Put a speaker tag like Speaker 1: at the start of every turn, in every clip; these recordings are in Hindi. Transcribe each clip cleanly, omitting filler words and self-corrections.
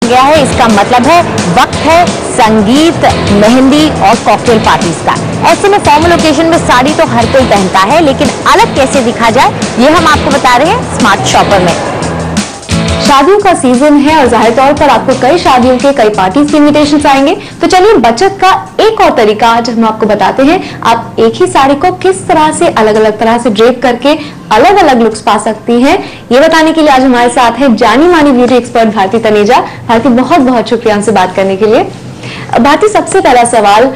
Speaker 1: गया है। इसका मतलब है वक्त है संगीत, मेहंदी और कॉकटेल पार्टीज का। ऐसे में फॉर्मल ओकेजन में साड़ी तो हर कोई पहनता है, लेकिन अलग कैसे दिखा जाए ये हम आपको बता रहे हैं स्मार्ट शॉपर में।
Speaker 2: शादियों का सीजन है और जाहिर तौर पर आपको कई शादियों के कई पार्टीज के इनविटेशंस आएंगे, तो चलिए बचत का एक और तरीका आज हम आपको बताते हैं। आप एक ही साड़ी को किस तरह से अलग अलग तरह से ड्रेप करके अलग अलग लुक्स पा सकती हैं, ये बताने के लिए आज हमारे साथ है जानी मानी ब्यूटी एक्सपर्ट भारती तनेजा। भारती, बहुत बहुत शुक्रिया हमसे बात करने के लिए। भारती, सबसे पहला सवाल,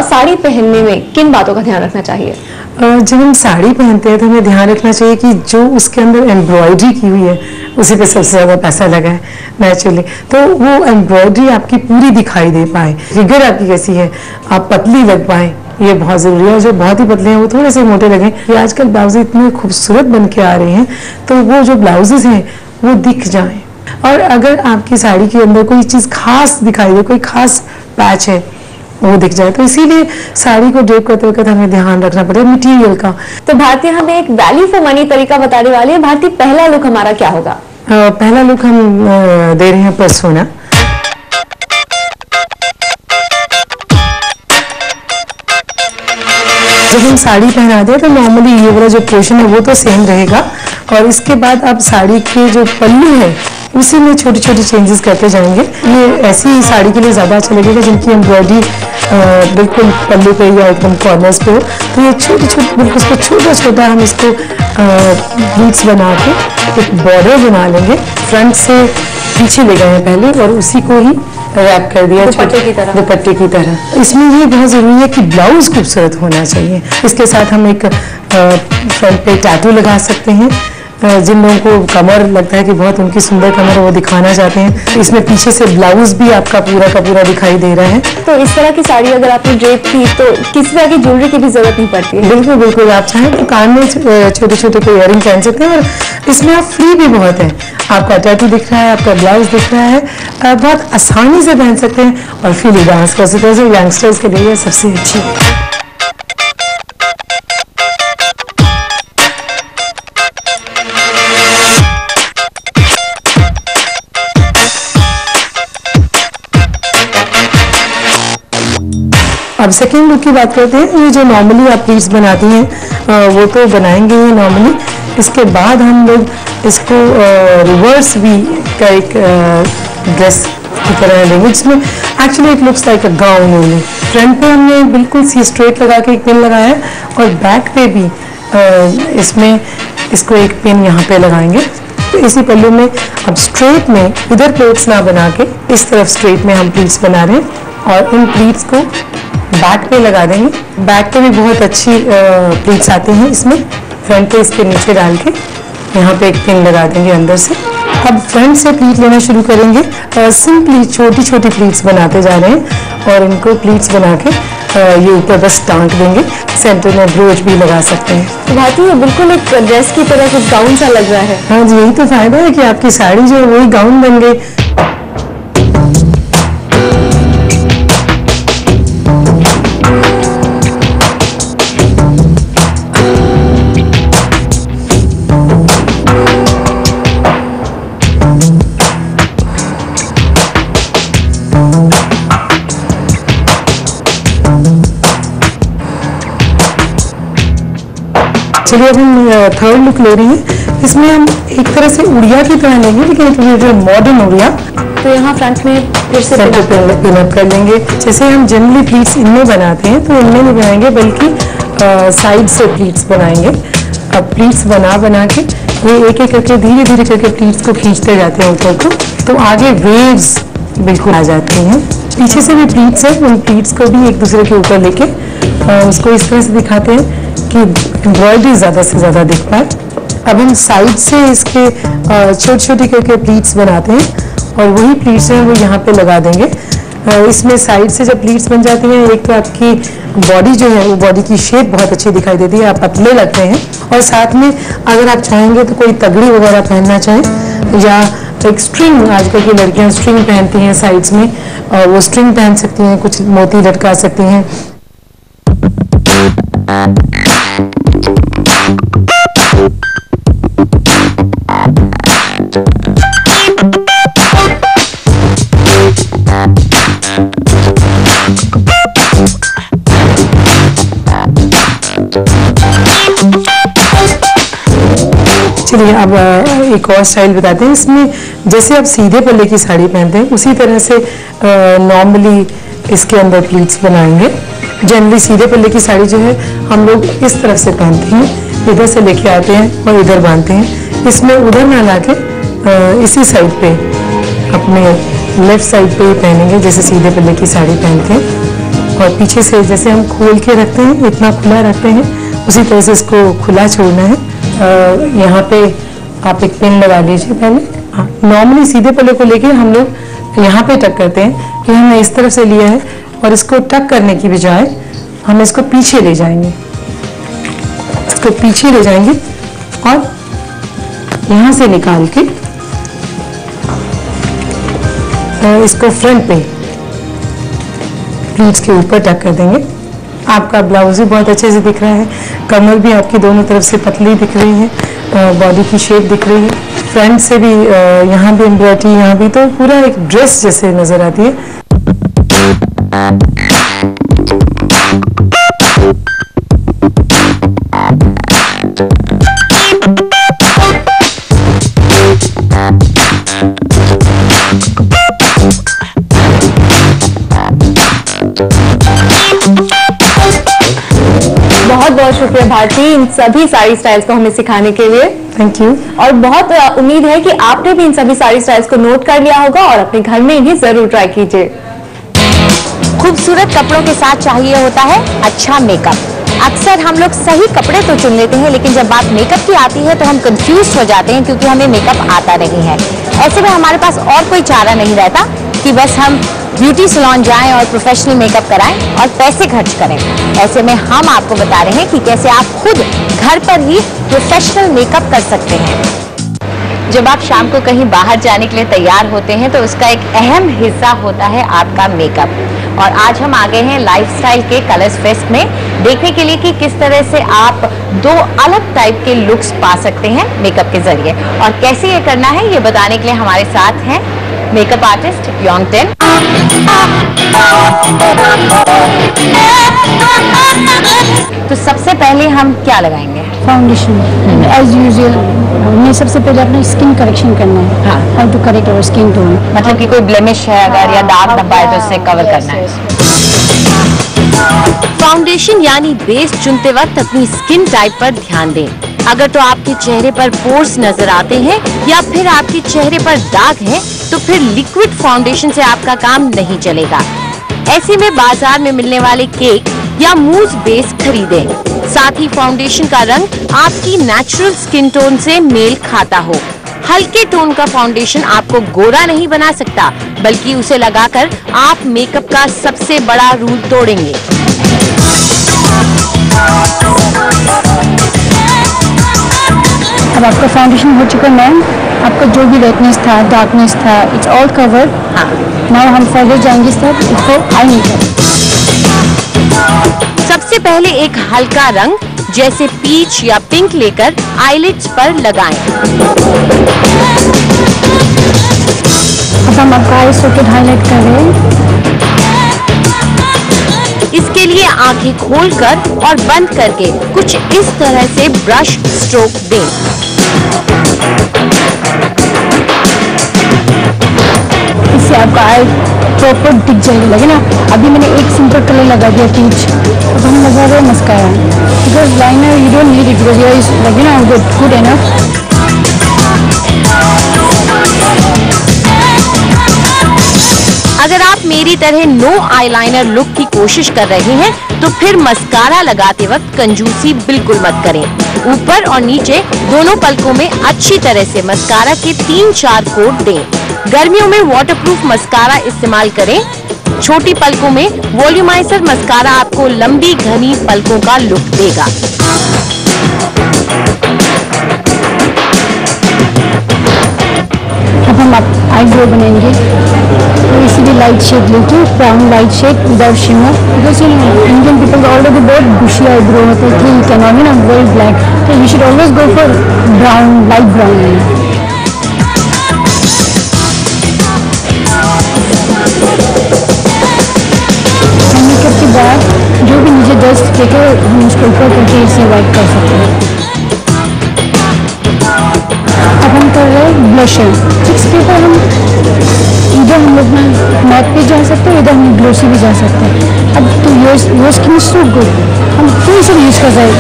Speaker 2: साड़ी पहनने में किन बातों का ध्यान रखना चाहिए?
Speaker 3: जब हम साड़ी पहनते हैं तो हमें ध्यान रखना चाहिए कि जो उसके अंदर एम्ब्रॉयडरी की हुई है उसी पे सबसे ज़्यादा पैसा लगा है नेचुरली, तो वो एम्ब्रॉयडरी आपकी पूरी दिखाई दे पाए। फिगर आपकी कैसी है, आप पतली लग पाए, ये बहुत ज़रूरी है। और जो बहुत ही पतले हैं वो थोड़े से मोटे लगें। ये आजकल ब्लाउज इतने खूबसूरत बन के आ रहे हैं, तो वो जो ब्लाउजेस हैं वो दिख जाएं। और अगर आपकी साड़ी के अंदर कोई चीज़ खास दिखाई दे, कोई खास पैच है वो दिख जाए, तो इसीलिए साड़ी को ड्रेप करते वक्त हमें ध्यान रखना पड़ेगा मटेरियल का।
Speaker 2: तो भारती हमें एक वैल्यू फॉर मनी तरीका बताने वाली है। भारती, पहला लुक हमारा क्या होगा?
Speaker 3: पहला लुक हम दे रहे हैं पर्सोना। जब हम साड़ी पहनाते हैं तो नॉर्मली ये वाला जो पोर्शन है वो तो सेम रहेगा, और इसके बाद अब साड़ी के जो पल्लू है उसी में छोटी छोटी चेंजेस करते जाएंगे। ये ऐसी साड़ी के लिए ज़्यादा अच्छा लगेगा जिनकी एम्ब्रॉयडरी बिल्कुल पल्लू पे या एकदम कॉर्नर्स पे हो, तो ये छोटे छोटे बिल्कुल उसको छोटा छोटा हम इसको बीट्स बना के एक बॉर्डर बना लेंगे। फ्रंट से पीछे ले गए हैं पहले और उसी को ही रैप कर दिया दुपट्टे की तरह। इसमें ये बहुत ज़रूरी है कि ब्लाउज खूबसूरत होना चाहिए। इसके साथ हम एक फ्रंट पे टैटू लगा सकते हैं। जिन लोगों को कमर लगता है कि बहुत उनकी सुंदर कमर है वो दिखाना चाहते हैं, इसमें पीछे से ब्लाउज भी आपका पूरा का पूरा दिखाई दे रहा है।
Speaker 2: तो इस तरह की साड़ी अगर आपने ड्रेप की तो किसी तरह की ज्वेलरी की भी जरूरत नहीं पड़ती है?
Speaker 3: बिल्कुल बिल्कुल, आप चाहें तो कान में छोटे छोटे कोई इयरिंग पहन सकते हैं, और इसमें आप फ्री भी बहुत है। आपका टैटू दिख रहा है, आपका ब्लाउज दिख रहा है, बहुत आसानी से पहन सकते हैं और फ्रीली डांस कर सकते हैं। यंगस्टर्स के लिए सबसे अच्छी है। अब सेकेंड लुक की बात करते हैं। ये जो नॉर्मली आप प्लीट्स बनाती हैं वो तो बनाएंगे ही नॉर्मली। इसके बाद हम लोग इसको रिवर्स भी का एक ड्रेस की तरह लेंगे, जिसमें actually it looks like a gown only. Front पे हमने बिल्कुल सी स्ट्रेट लगा के एक पिन लगाया है, और बैक पे भी इसमें इसको एक पिन यहाँ पे लगाएंगे। तो इसी पल्लू में अब स्ट्रेट में इधर प्लेट्स ना बना के इस तरफ स्ट्रेट में हम प्लीट्स बना रहे हैं, और इन प्लीट्स को बैक पे लगा देंगे। बैक पे भी बहुत अच्छी प्लीट्स आती हैं इसमें। फ्रंट पे इसके नीचे डाल के यहाँ पे एक पिन लगा देंगे अंदर से। अब फ्रंट से प्लीट लेना शुरू करेंगे। सिंपली छोटी छोटी प्लीट्स बनाते जा रहे हैं, और इनको प्लीट्स बना के ये ऊपर बस टांग देंगे। सेंटर में ब्रोच भी लगा सकते हैं।
Speaker 2: तो भारती, ये बिल्कुल एक ड्रेस की तरह कुछ गाउन सा लग रहा है।
Speaker 3: हाँ जी, यही तो फायदा है कि आपकी साड़ी जो है वही गाउन बन गई। चलिए अब हम थर्ड लुक ले रहे हैं। इसमें हम एक तरह से उड़िया की तरह लेंगे, लेकिन जो मॉडर्न उड़िया।
Speaker 2: तो यहाँ फ्रंट में फिर से
Speaker 3: पिन अप कर लेंगे। जैसे हम जनरली प्लीट्स इनमें बनाते हैं, तो इनमें नहीं बनाएंगे बल्कि साइड से प्लीट्स बनाएंगे। अब प्लीट्स बना बना के ये एक एक करके धीरे धीरे करके प्लीट्स को खींचते जाते हैं ऊपर को, तो आगे वेव्स बिल्कुल आ जाती हैं। पीछे से भी प्लीट्स है, उन प्लीट्स को भी एक दूसरे के ऊपर लेके उसको इस तरह से दिखाते हैं कि एम्ब्रॉयडरी ज़्यादा से ज़्यादा दिख पाए। अब हम साइड से इसके छोटे छोटे करके प्लीट्स बनाते हैं, और वही प्लीट्स हैं वो यहाँ पे लगा देंगे। इसमें साइड से जब प्लीट्स बन जाती हैं, एक तो आपकी बॉडी जो है वो बॉडी की शेप बहुत अच्छी दिखाई देती है, आप पतले लगते हैं। और साथ में अगर आप चाहेंगे तो कोई तगड़ी वगैरह पहनना चाहें, या एक स्ट्रिंग, आजकल की लड़कियां स्ट्रिंग पहनती हैं साइड्स में, और वो स्ट्रिंग पहन सकती हैं, कुछ मोती लटका सकती हैं। चलिए अब एक और स्टाइल बताते हैं। इसमें जैसे आप सीधे पल्ले की साड़ी पहनते हैं उसी तरह से नॉर्मली इसके अंदर प्लीट्स बनाएंगे। जनरली सीधे पल्ले की साड़ी जो है हम लोग इस तरफ से पहनते हैं, इधर से लेके आते हैं और इधर बांधते हैं। इसमें उधर ना लाके इसी साइड पे अपने लेफ्ट साइड पे ही पहनेंगे जैसे सीधे पल्ले की साड़ी पहनते हैं। और पीछे से जैसे हम खोल के रखते हैं, इतना खुला रखते हैं, उसी तरह से इसको खुला छोड़ना है। यहाँ पे आप एक पिन लगा लीजिए पहले। नॉर्मली सीधे पल्ले को लेके हम लोग यहाँ पे टक करते हैं कि हमने इस तरफ से लिया है और इसको टक करने की बजाय हम इसको पीछे ले जाएंगे, इसको पीछे ले जाएंगे और यहाँ से निकाल के इसको फ्रंट पे प्लीट्स के ऊपर टक कर देंगे। आपका ब्लाउज भी बहुत अच्छे से दिख रहा है, कमर भी आपकी दोनों तरफ से पतली दिख रही है, बॉडी की शेप दिख रही है, फ्रंट से भी यहाँ भी एम्ब्रॉयडरी, यहाँ भी, तो पूरा एक ड्रेस जैसे नजर आती है।
Speaker 2: बहुत बहुत शुक्रिया भारती इन सभी साड़ी स्टाइल्स को हमें सिखाने के लिए।
Speaker 3: Thank you.
Speaker 2: और बहुत उम्मीद है कि आपने भी इन सभी साड़ी स्टाइल्स को नोट कर लिया होगा और अपने घर में इन्हें जरूर ट्राई कीजिए।
Speaker 1: खूबसूरत कपड़ों के साथ चाहिए होता है अच्छा मेकअप। अक्सर हम लोग सही कपड़े तो चुन लेते हैं, लेकिन जब बात मेकअप की आती है तो हम कंफ्यूज हो जाते हैं क्योंकि हमें मेकअप आता नहीं है। ऐसे में हमारे पास और कोई चारा नहीं रहता कि बस हम ब्यूटी सैलून जाएं और प्रोफेशनल मेकअप कराएं और पैसे खर्च करें। ऐसे में हम आपको बता रहे हैं कि कैसे आप खुद घर पर ही प्रोफेशनल मेकअप कर सकते हैं। जब आप शाम को कहीं बाहर जाने के लिए तैयार होते हैं तो उसका एक अहम हिस्सा होता है आपका मेकअप। और आज हम आ गए हैं लाइफस्टाइल के कलर्स फेस्ट में देखने के लिए कि किस तरह से आप दो अलग टाइप के लुक्स पा सकते हैं मेकअप के जरिए। और कैसे ये करना है ये बताने के लिए हमारे साथ हैं मेकअप आर्टिस्ट योंगटेन। तो सबसे पहले हम क्या लगाएंगे?
Speaker 4: Foundation as usual. हमें सबसे पहले अपना स्किन करेक्शन करना है।
Speaker 1: हाँ।
Speaker 4: How to correct our skin tone.
Speaker 1: मतलब कि कोई ब्लेमिश है अगर या दाग धब्बा है तो उसे कवर करना है। फाउंडेशन यानी बेस चुनते वक्त अपनी स्किन टाइप पर ध्यान दें। अगर तो आपके चेहरे पर पोर्स नजर आते हैं या फिर आपके चेहरे पर दाग है तो फिर लिक्विड फाउंडेशन से आपका काम नहीं चलेगा। ऐसे में बाजार में मिलने वाले केक या मूस बेस खरीदें। साथ ही फाउंडेशन का रंग आपकी नेचुरल स्किन टोन से मेल खाता हो। हल्के टोन का फाउंडेशन आपको गोरा नहीं बना सकता, बल्कि उसे लगाकर आप मेकअप का सबसे बड़ा रूल तोड़ेंगे।
Speaker 4: अब आपका फाउंडेशन हो चुका मैम। आपका जो भी रेडनेस था, डार्कनेस था, इट्स ऑल कवर्ड। नाउ हम फर्दर जाएंगे सब इसको आई मेकअप।
Speaker 1: सबसे पहले एक हल्का रंग जैसे पीच या पिंक लेकर आईलिड्स पर लगाएं।
Speaker 4: अब हम आपका आई सॉकेट हाईलाइट कर रहे हैं।
Speaker 1: इसके लिए आंखें खोलकर और बंद करके कुछ इस तरह से ब्रश स्ट्रोक दें।
Speaker 4: इससे आपका आई प्रॉपर दिख जाएगा, लगे ना। अभी मैंने एक सिंपल कलर लगा दिया पीच। अब हम लगा रहे हैं mascara, because liner you don't need it because your is लगे ना गुड एनफ।
Speaker 1: अगर आप मेरी तरह नो आईलाइनर लुक की कोशिश कर रहे हैं तो फिर मस्कारा लगाते वक्त कंजूसी बिल्कुल मत करें। ऊपर और नीचे दोनों पलकों में अच्छी तरह से मस्कारा के 3-4 कोट दें। गर्मियों में वाटरप्रूफ मस्कारा इस्तेमाल करें। छोटी पलकों में वॉल्यूमाइजर मस्कारा आपको लंबी घनी पलकों का लुक देगा।
Speaker 4: अब हम आईब्रो बनाएंगे, तो इसीलिए लाइट शेड लेके brown light shade without shimmer, because Indian people already बहुत बुशी आईब्रो होते हैं, यू कैन नॉट ना वेरी ब्लैक, तो you should always go for brown, light brown. Brush लेकर हम उसको ऊपर करके इसे वाइप कर सकते हैं। अब हम कर रहे हैं ब्लशर। चिक्स के ऊपर हम इधर हम लोग मैट पे जा सकते हैं, इधर हम ग्लोसी भी जा सकते हैं। अब तो your skin is so good, हम कोई से यूज़ कर सकते,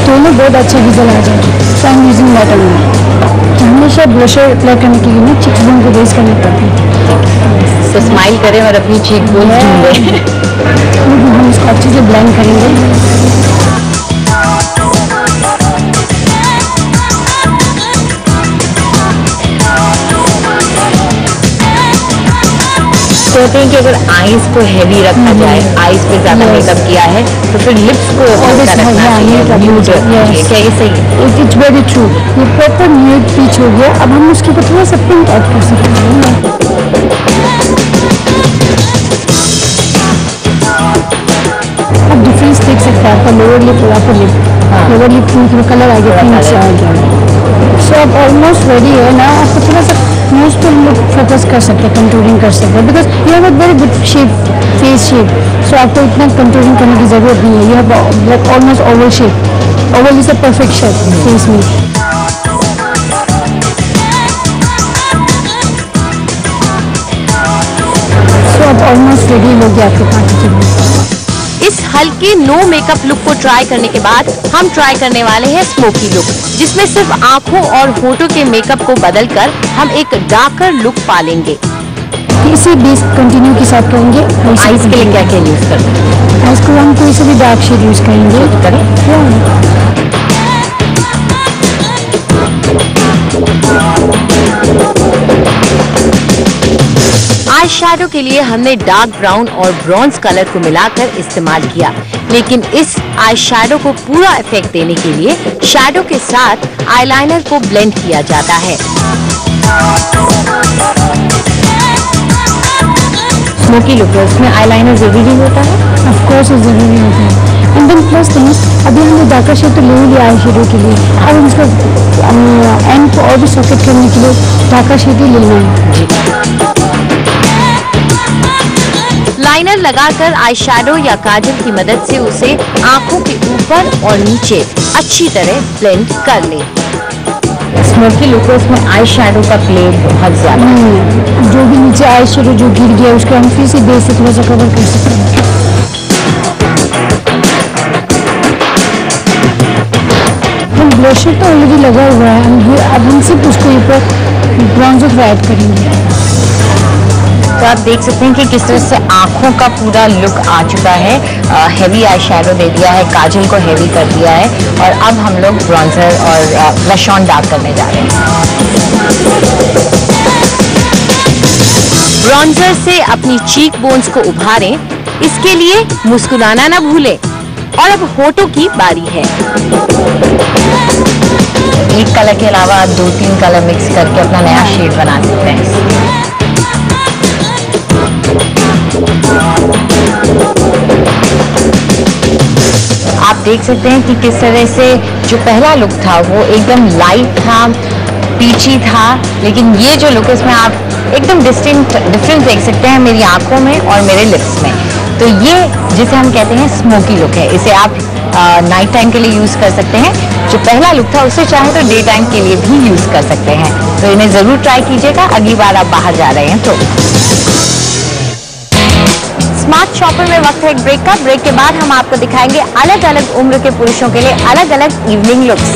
Speaker 4: दोनों बहुत अच्छा रिजल्ट आ जाए। So I am using that only. हमेशा ब्लशर अप्लाई करने के लिए चिक्स बोन को रेज करना पड़ता है।
Speaker 1: तो स्माइल करें और अपनी चीक बोन ढूंढें।
Speaker 4: हम इसको अच्छे से ब्लेंड करेंगे।
Speaker 1: कहते हैं कि अगर आईज को हैवी रखा जाए, आईज पे ज्यादा मेकअप किया है तो फिर लिप्स को हल्का रखना चाहिए। क्या ये सही है?
Speaker 4: It's very true. ये प्रॉपर न्यूड पीच हो गया। अब हम उसके ऊपर थोड़ा सा पिंक ऐड कर सकते हैं। अब डिफरेंस देख सकते हैं आपका लोअर लिप और अपर लिप। लोअर लिप में कलर आ गया, पिंक से आ गया। सो अब ऑलमोस्ट रेडी है ना। आपको थोड़ा सा नोज पे हम लोग फोकस कर सकते हैं, कंटूरिंग कर सकते हैं, because you have a very good shape, face shape. सो आपको इतना कंटूरिंग करने की जरूरत नहीं है। You have like almost oval shape. Oval is a perfect shape face में। सो अब ऑलमोस्ट रेडी हो गया आपके पार्टी के लिए।
Speaker 1: इस हल्के नो मेकअप लुक को ट्राई करने के बाद हम ट्राई करने वाले हैं स्मोकी लुक, जिसमें सिर्फ आंखों और होठों के मेकअप को बदलकर हम एक डार्कर लुक पालेंगे।
Speaker 4: इसी बेस कंटिन्यू के साथ करेंगे।
Speaker 1: आईज के लिए क्या क्या यूज करते हैं?
Speaker 4: आईज को हम कोई से भी डार्क शेड यूज करेंगे।
Speaker 1: आई शैडो के लिए हमने डार्क ब्राउन और ब्रॉन्ज कलर को मिलाकर इस्तेमाल किया, लेकिन इस आई शैडो को पूरा इफेक्ट देने के लिए शैडो के साथ आईलाइनर को ब्लेंड किया जाता है। स्मोकी लुक है, उसमें आईलाइनर जरूरी होता है?
Speaker 4: ऑफ कोर्स जरूरी होता है। एंड देन प्लस थिंग्स, अभी हमने डार्कर शेड तो ले लिया आई शेडो के लिए। अब हम इसको एंड को और भी सॉकेट करने के लिए डार्कर शेड ही लेना है।
Speaker 1: लाइनर लगाकर आई शैडो या काजल की मदद से उसे आंखों के ऊपर और नीचे अच्छी तरह ब्लेंड कर लें। स्मोकी लुक है, उसमें आई शैडो का प्ले बहुत ज्यादा है।
Speaker 4: जो भी नीचे आई शेडो जो गिर गया उसको हम फिर से बेस से थोड़ा सा कवर कर सकते हैं। ब्लशर तो ऑलरेडी लगा हुआ है, अब हम सिर्फ उसको ऊपर ब्रॉन्जर ऐड करेंगे।
Speaker 1: तो आप देख सकते हैं कि किस तरह से आंखों का पूरा लुक आ चुका है। हेवी आई शैडो दे दिया है, काजल को हेवी कर दिया है और अब हम लोग ब्रॉन्जर और ब्लश ऑन डार्क करने जा रहे हैं। ब्रॉन्जर से अपनी चीक बोन्स को उभारें, इसके लिए मुस्कुराना ना भूलें। और अब होठों की बारी है। एक कलर के अलावा 2-3 कलर मिक्स करके अपना नया शेड बना सकते हैं। आप देख सकते हैं कि किस तरह से जो पहला लुक था वो एकदम लाइट था, पीची था, लेकिन ये जो लुक है इसमें आप एकदम डिस्टिंक्ट डिफरेंस देख सकते हैं मेरी आंखों में और मेरे लिप्स में। तो ये जिसे हम कहते हैं स्मोकी लुक है, इसे आप नाइट टाइम के लिए यूज कर सकते हैं। जो पहला लुक था उसे चाहे तो डे टाइम के लिए भी यूज कर सकते हैं। तो इन्हें जरूर ट्राई कीजिएगा अगली बार आप बाहर जा रहे हैं तो। स्मार्ट शॉपर में वक्त है एक ब्रेक का। ब्रेक के बाद हम आपको दिखाएंगे अलग अलग उम्र के पुरुषों के लिए अलग अलग इवनिंग लुक्स।